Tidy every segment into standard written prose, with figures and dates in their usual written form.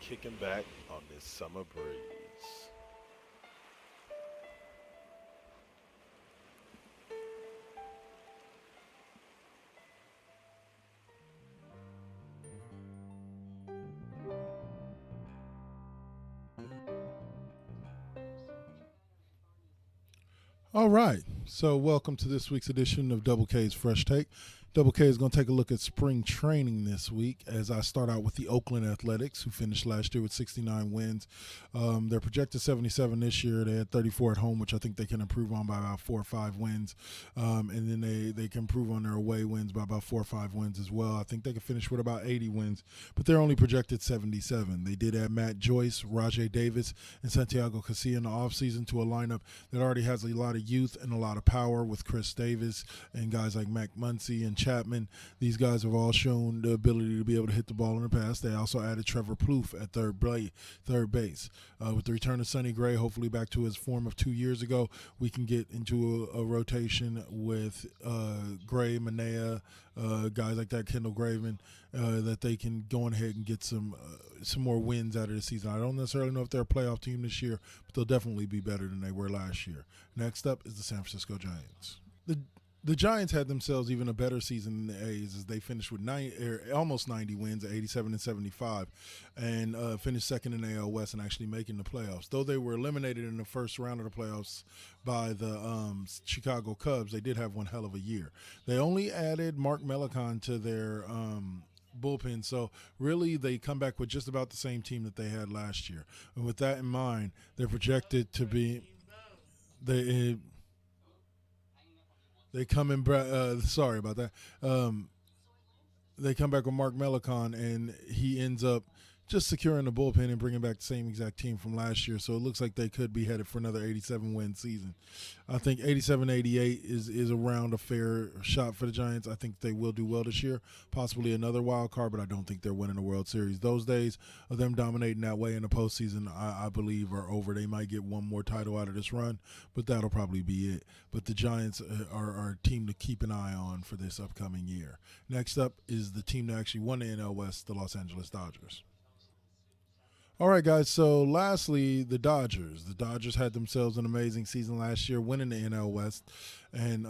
kicking back on this summer breeze. All right. So, welcome to this week's edition of Double K's Fresh Take. Double K is going to take a look at spring training this week as I start out with the Oakland Athletics, who finished last year with 69 wins. They're projected 77 this year. They had 34 at home, which I think they can improve on by about 4 or 5 wins. And then they can improve on their away wins by about 4 or 5 wins as well. I think they can finish with about 80 wins, but they're only projected 77. They did add Matt Joyce, Rajay Davis, and Santiago Casilla in the offseason to a lineup that already has a lot of youth and a lot of power with Chris Davis and guys like Mac Muncy and Chapman. These guys have all shown the ability to be able to hit the ball in the past. They also added Trevor Plouffe at third base. With the return of Sonny Gray, hopefully back to his form of 2 years ago, we can get into a rotation with Gray, Manea, guys like that, Kendall Graveman, that they can go ahead and get some more wins out of the season. I don't necessarily know if they're a playoff team this year, but they'll definitely be better than they were last year. Next up is the San Francisco Giants. The Giants had themselves even a better season than the A's as they finished with almost 90 wins at 87 and 75 and finished second in the AL West and actually making the playoffs. Though they were eliminated in the first round of the playoffs by the Chicago Cubs, they did have one hell of a year. They only added Mark Melicon to their bullpen, so really they come back with just about the same team that they had last year. And with that in mind, they're projected to be they come in. Sorry about that. They come back with Mark Melicon, and he ends up just securing the bullpen and bringing back the same exact team from last year. So it looks like they could be headed for another 87-win season. I think 87-88 is around a fair shot for the Giants. I think they will do well this year, possibly another wild card, but I don't think they're winning the World Series. Those days of them dominating that way in the postseason, I believe, are over. They might get one more title out of this run, but that'll probably be it. But the Giants are a team to keep an eye on for this upcoming year. Next up is the team that actually won the NL West, the Los Angeles Dodgers. All right, guys, so lastly, the Dodgers. The Dodgers had themselves an amazing season last year, winning the NL West and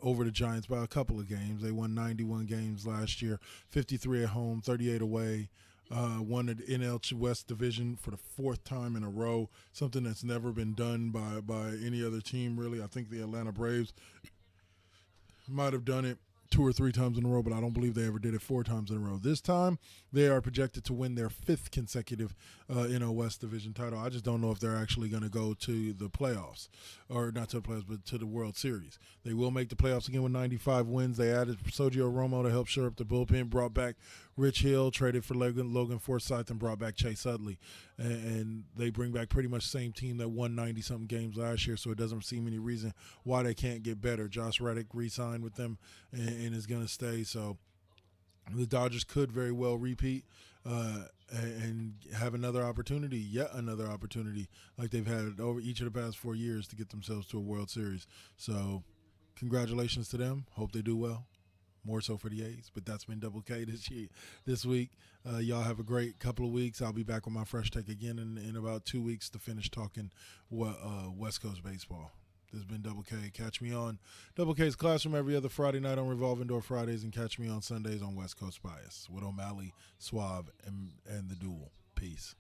over the Giants by a couple of games. They won 91 games last year, 53 at home, 38 away. Won the NL West division for the 4th time in a row, something that's never been done by any other team, really. I think the Atlanta Braves might have done it 2 or 3 times in a row, but I don't believe they ever did it 4 times in a row. This time, they are projected to win their 5th consecutive NL West Division title. I just don't know if they're actually going to go to the playoffs, or not to the playoffs, but to the World Series. They will make the playoffs again with 95 wins. They added Sergio Romo to help shore up the bullpen, brought back Rich Hill, traded for Logan Forsythe, and brought back Chase Utley. And they bring back pretty much the same team that won 90-something games last year, so it doesn't seem any reason why they can't get better. Josh Reddick re-signed with them and is going to stay, so the Dodgers could very well repeat and have yet another opportunity like they've had over each of the past 4 years to get themselves to a World Series. So congratulations to them. Hope they do well. More so for the A's, but that's been Double K this week. Y'all have a great couple of weeks. I'll be back with my Fresh Take again in about 2 weeks to finish talking West Coast baseball. This has been Double K. Catch me on Double K's Classroom every other Friday night on Revolving Door Fridays, and catch me on Sundays on West Coast Bias with O'Malley, Suave, and the Duel. Peace.